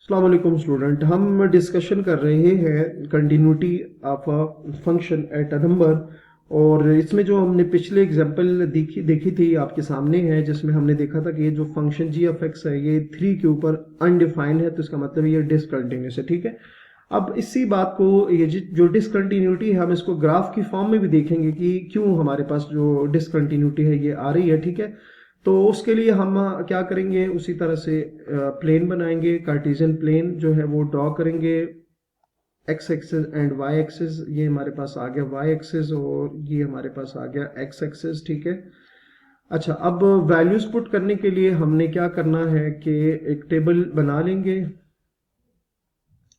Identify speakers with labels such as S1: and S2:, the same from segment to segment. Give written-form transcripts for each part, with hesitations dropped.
S1: अस्सलाम वालेकुम स्टूडेंट, हम डिस्कशन कर रहे हैं continuity of a function at a number. और इसमें जो हमने पिछले एग्जांपल देखी थी आपके सामने है, जिसमें हमने देखा था कि ये जो फंक्शन जी ऑफ एक्स है ये 3 के ऊपर अनडिफाइंड है, तो इसका मतलब ये डिसकंटिन्यूस है। ठीक है, अब इसी बात को ये जो डिसकंटिन्यूटी है हम इसको ग्राफ की फॉर्म में भी देखेंगे कि क्यों हमारे पास जो डिसकंटिन्यूटी है ये आ रही है। ठीक है, तो उसके लिए हम क्या करेंगे, उसी तरह से प्लेन बनाएंगे, कार्टेशियन प्लेन जो है वो ड्रॉ करेंगे। X axis and Y axis, ये हमारे पास आ गया वाई एक्सिस और ये हमारे पास आ गया एक्स एक्सिस। ठीक है, अच्छा, अब वैल्यूज पुट करने के लिए हमने क्या करना है कि एक टेबल बना लेंगे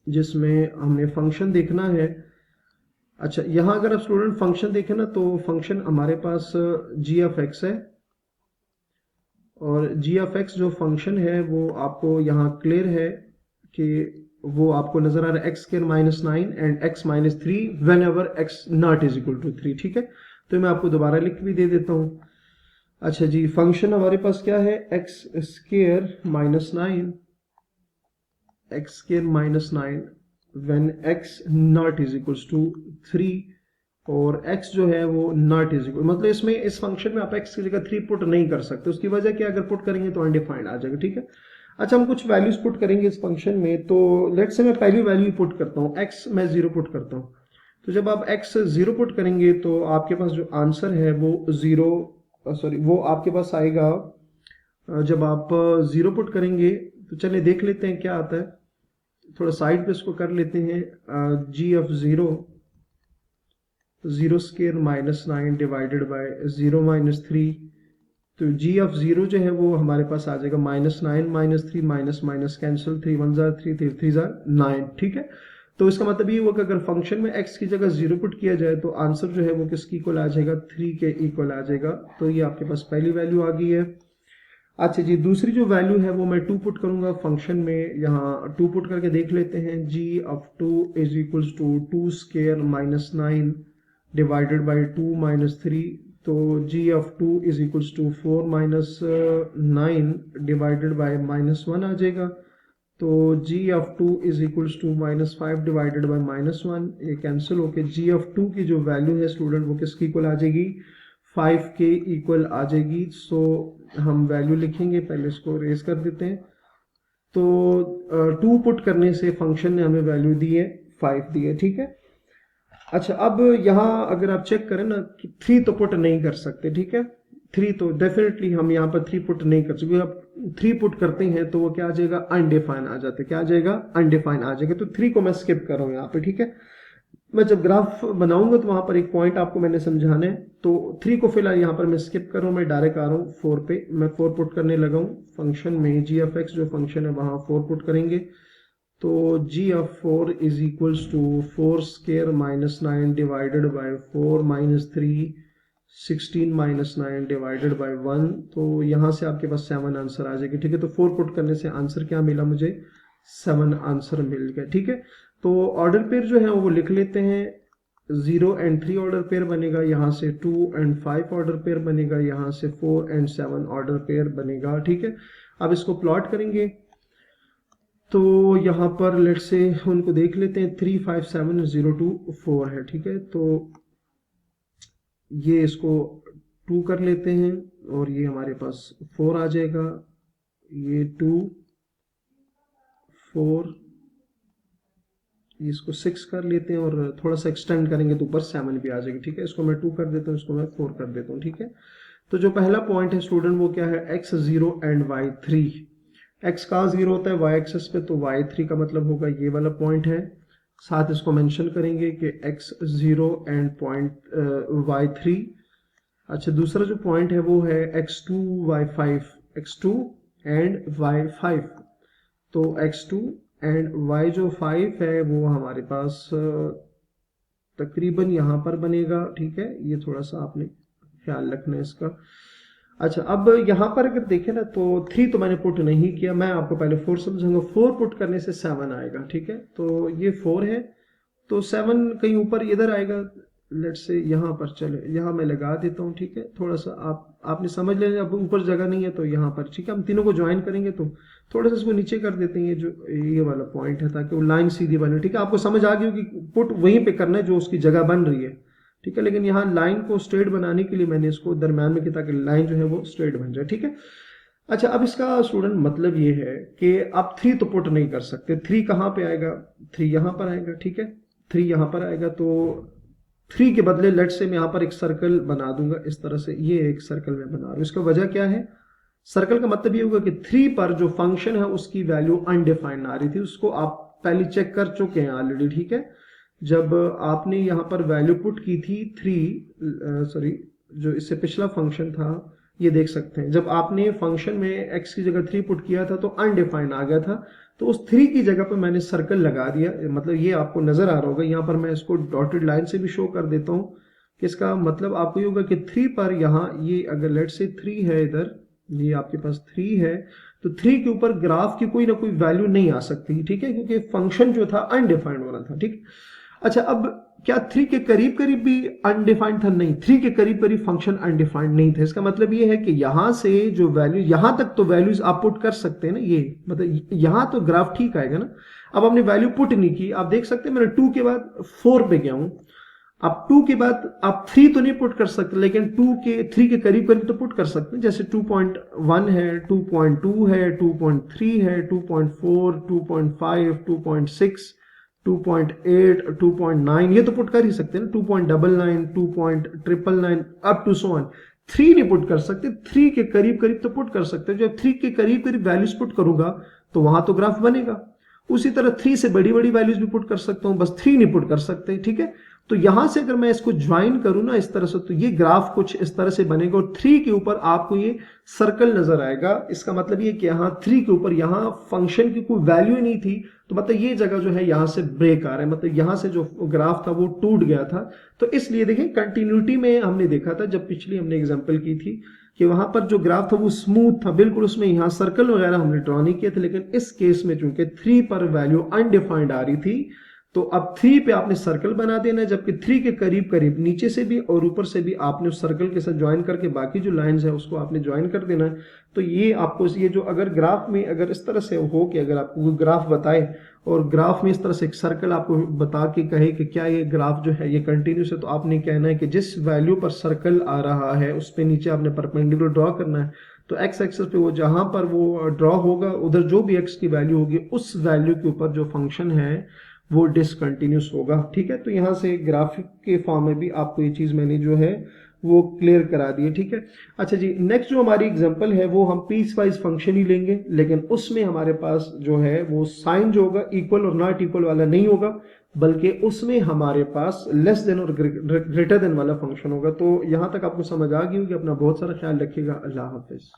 S1: जिसमें हमने फंक्शन देखना है। अच्छा, यहाँ अगर आप स्टूडेंट फंक्शन देखें ना, तो फंक्शन हमारे पास जी ऑफ एक्स है, और जी ऑफ एक्स जो फंक्शन है वो आपको यहाँ क्लियर है कि वो आपको नजर आ रहा है X square -9 and X -3 whenever X not is equal to 3। ठीक है, तो मैं आपको दोबारा लिख भी दे देता हूँ। अच्छा जी, फंक्शन हमारे पास क्या है, X square -9, X square -9 when X not is equal to 3, और x जो है वो नॉट इज इक्वल, मतलब इसमें इस फंक्शन में आप x की जगह 3 पुट नहीं कर सकते। उसकी वजह क्या, अगर पुट करेंगे तो अनडिफाइंड आ जाएगा। ठीक है, अच्छा, हम कुछ वैल्यूज पुट करेंगे इस फंक्शन में, तो लेट्स से मैं पहली वैल्यू पुट करता हूँ, x मैं 0 पुट करता हूँ। तो जब आप x 0 पुट करेंगे तो आपके पास जो आंसर है वो 0, सॉरी, वो आपके पास आएगा। जब आप 0 पुट करेंगे तो चलिए देख लेते हैं क्या आता है। थोड़ा साइड पे इसको कर लेते हैं, G of 0 square -9 divided bye 0 -3। तो जी ऑफ 0 जो है वो हमारे पास आ जाएगा -9 -3 minus minus cancel, 3 1 jar 3 3 3 jar 9। ठीक है, तो इसका मतलब ये हुआ कि अगर फंक्शन में x की जगह 0 पुट किया जाए तो आंसर जो है वो किसकी इक्वल आ जाएगा, 3 के इक्वल आ जाएगा। तो ये आपके पास पहली वैल्यू आ गई है। अच्छा जी, दूसरी जो वैल्यू है वो मैं 2 पुट करूंगा फंक्शन में। यहाँ 2 पुट करके देख लेते हैं, G of 2 is equal to 2 square -9 divided by 2 -3। तो G of 2 is equal to 4 -9 divided by -1 आ जाएगा। तो G of 2 is equal to -5 divided by -1, ये कैंसिल होके जी ऑफ 2 की जो वैल्यू है स्टूडेंट वो किसकी इक्वल आ जाएगी, 5 के इक्वल आ जाएगी। सो हम वैल्यू लिखेंगे, पहले इसको रेज कर देते हैं। तो 2 पुट करने से फंक्शन ने हमें वैल्यू दी है 5 दी है। ठीक है, अच्छा, अब यहाँ अगर आप चेक करें ना कि 3 तो पुट नहीं कर सकते। ठीक है, 3 तो डेफिनेटली हम यहाँ पर 3 पुट नहीं कर सकते। आप 3 पुट करते हैं तो वो क्या आ जाएगा, अनडिफाइन आ जाते, क्या आ जाएगा, अनडिफाइन आ जाएगा। तो 3 को मैं स्किप कर रहा हूँ यहाँ पे। ठीक है, मैं जब ग्राफ बनाऊंगा तो वहां पर एक पॉइंट आपको मैंने समझाना है। तो 3 को फिलहाल यहाँ पर मैं स्किप कर रहा हूँ, मैं डायरेक्ट आ रहा हूँ 4 पे। मैं 4 पुट करने लगा हूँ फंक्शन में, जी ऑफ एक्स जो फंक्शन है वहां 4 पुट करेंगे। तो G of 4 is equals to 4 square -9 divided by 4 -3 16 -9 divided by 1। तो यहाँ से आपके पास 7 आंसर आ जाएगी। ठीक है, तो 4 पुट करने से आंसर क्या मिला मुझे, 7 आंसर मिल गया। ठीक है, तो ऑर्डर पेयर जो है वो लिख लेते हैं। 0 एंड 3 ऑर्डर पेयर बनेगा, यहाँ से 2 एंड 5 ऑर्डर पेयर बनेगा, यहाँ से 4 एंड 7 ऑर्डर पेयर बनेगा। ठीक है, अब इसको प्लॉट करेंगे तो यहाँ पर लेट से उनको देख लेते हैं, 3 5 7 0 2 4 है। ठीक है, तो ये इसको 2 कर लेते हैं और ये हमारे पास 4 आ जाएगा, ये 2 4, इसको 6 कर लेते हैं और थोड़ा सा एक्सटेंड करेंगे तो ऊपर 7 भी आ जाएगी। ठीक है, इसको मैं 2 कर देता हूँ, इसको मैं 4 कर देता हूँ। ठीक है, तो जो पहला पॉइंट है स्टूडेंट वो क्या है, x0 एंड y3। x कहाँ 0 होता है, y एक्सिस पे, तो y3 का मतलब होगा ये वाला पॉइंट है। साथ इसको मेंशन करेंगे कि x0 एंड पॉइंट y3। अच्छा, दूसरा जो पॉइंट है वो है x2 y5, x2 and y5। तो x2 एंड y जो 5 है वो हमारे पास तकरीबन यहाँ पर बनेगा। ठीक है, ये थोड़ा सा आपने ख्याल रखना है इसका। अच्छा, अब यहाँ पर अगर देखें ना तो 3 तो मैंने पुट नहीं किया, मैं आपको पहले 4 समझाऊंगा। 4 पुट करने से 7 आएगा। ठीक है, तो ये 4 है, तो 7 कहीं ऊपर इधर आएगा, लेट्स से यहाँ पर चले, यहाँ मैं लगा देता हूँ, ठीक है। थोड़ा सा आपने समझ लेना, अब ऊपर जगह नहीं है तो यहाँ पर, ठीक है। हम तीनों को ज्वाइन करेंगे तो थोड़ा सा इसको नीचे कर देते हैं, ये जो ये वाला पॉइंट है, ताकि वो लाइन सीधी बने, ठीक है। आपको समझ आ गई होगी, पुट वहीं पे करना है जो उसकी जगह बन रही है, ठीक है। लेकिन यहाँ लाइन को स्ट्रेट बनाने के लिए मैंने इसको दरम्यान में किया, ताकि लाइन जो है वो स्ट्रेट बन जाए, ठीक है। अच्छा, अब इसका स्टूडेंट मतलब ये है कि आप 3 तो पुट नहीं कर सकते। 3 कहाँ पे आएगा? 3 यहाँ पर आएगा, ठीक है। 3 यहाँ पर आएगा, तो 3 के बदले लेट्स से मैं यहाँ पर एक सर्कल बना दूंगा इस तरह से। ये एक सर्कल मैं बना रहा हूँ, इसका वजह क्या है? सर्कल का मतलब ये होगा कि 3 पर जो फंक्शन है उसकी वैल्यू अनडिफाइंड आ रही थी, उसको आप पहले चेक कर चुके हैं ऑलरेडी, ठीक है। जब आपने यहाँ पर वैल्यू पुट की थी 3, जो इससे पिछला फंक्शन था, ये देख सकते हैं, जब आपने फंक्शन में x की जगह 3 पुट किया था तो अनडिफाइंड आ गया था। तो उस 3 की जगह पर मैंने सर्कल लगा दिया, मतलब ये आपको नजर आ रहा होगा। यहाँ पर मैं इसको डॉटेड लाइन से भी शो कर देता हूँ कि इसका मतलब आपको ये होगा कि 3 पर यहाँ ये अगर लेट से 3 है, इधर ये आपके पास 3 है, तो 3 के ऊपर ग्राफ की कोई ना कोई वैल्यू नहीं आ सकती, ठीक है, क्योंकि फंक्शन जो था अनडिफाइंड हो रहा था, ठीक। अच्छा, अब क्या 3 के करीब करीब भी अनडिफाइंड था? नहीं, 3 के करीब करीब फंक्शन अनडिफाइंड नहीं था। इसका मतलब ये है कि यहां से जो वैल्यू, यहां तक तो वैल्यूज आप पुट कर सकते हैं ना, ये मतलब यहां तो ग्राफ ठीक आएगा ना। अब आपने वैल्यू पुट नहीं की, आप देख सकते हैं मैंने 2 के बाद 4 पे गया हूं। अब 2 के बाद आप 3 तो नहीं पुट कर सकते, लेकिन 3 के करीब करीब तो पुट कर सकते हैं। जैसे 2.1 है, 2.2 है, 2.3 है, 2.4, 2.5, 2.6, 2.8, 2.9, ये तो पुट कर ही सकते हैं ना। 2.99, 2.999 अप टू सो ऑन। 3 नहीं पुट कर सकते, 3 के करीब करीब तो पुट कर सकते हैं। जब 3 के करीब करीब वैल्यूज पुट करूंगा तो वहां तो ग्राफ बनेगा। उसी तरह 3 से बड़ी बड़ी वैल्यूज भी पुट कर सकता हूं, बस 3 नहीं पुट कर सकते, ठीक है। तो यहां से अगर मैं इसको ज्वाइन करूं ना इस तरह से, तो ये ग्राफ कुछ इस तरह से बनेगा और 3 के ऊपर आपको ये सर्कल नजर आएगा। इसका मतलब ये कि यहाँ 3 के ऊपर यहाँ फंक्शन की कोई वैल्यू नहीं थी, तो मतलब ये जगह जो है यहाँ से ब्रेक आ रहा है, मतलब यहाँ से जो ग्राफ था वो टूट गया था। तो इसलिए देखिए, कंटिन्यूटी में हमने देखा था जब पिछली हमने एग्जाम्पल की थी कि वहां पर जो ग्राफ था वो स्मूथ था बिल्कुल, उसमें यहाँ सर्कल वगैरह हमने ड्रॉ नहीं किए थे। लेकिन इस केस में चूंकि 3 पर वैल्यू अनडिफाइंड आ रही थी, तो अब 3 पे आपने सर्कल बना देना है, जबकि 3 के करीब करीब नीचे से भी और ऊपर से भी आपने उस सर्कल के साथ ज्वाइन करके बाकी जो लाइंस है उसको आपने ज्वाइन कर देना है। तो ये आपको, ये जो अगर ग्राफ में अगर इस तरह से हो कि अगर आपको ग्राफ बताए और ग्राफ में इस तरह से एक सर्कल आपको बता के कहे कि क्या ये ग्राफ जो है ये कंटिन्यूस है, तो आपने कहना है कि जिस वैल्यू पर सर्कल आ रहा है उस पे नीचे आपने परपेंडिकुलर ड्रॉ करना है। तो एक्स एक्सिस पे वो जहां पर वो ड्रॉ होगा, उधर जो भी एक्स की वैल्यू होगी उस वैल्यू के ऊपर जो फंक्शन है वो डिसकंटिन्यूस होगा, ठीक है। तो यहाँ से ग्राफिक के फॉर्म में भी आपको ये चीज मैंने जो है वो क्लियर करा दी है, ठीक है। अच्छा जी, नेक्स्ट जो हमारी एग्जांपल है वो हम पीस वाइज फंक्शन ही लेंगे, लेकिन उसमें हमारे पास जो है वो साइन जो होगा इक्वल और नॉट इक्वल वाला नहीं होगा, बल्कि उसमें हमारे पास लेस देन और ग्रेटर देन वाला फंक्शन होगा। तो यहाँ तक आपको समझ आ गई होगी। अपना बहुत सारा ख्याल रखिएगा। अल्लाह हाफिज।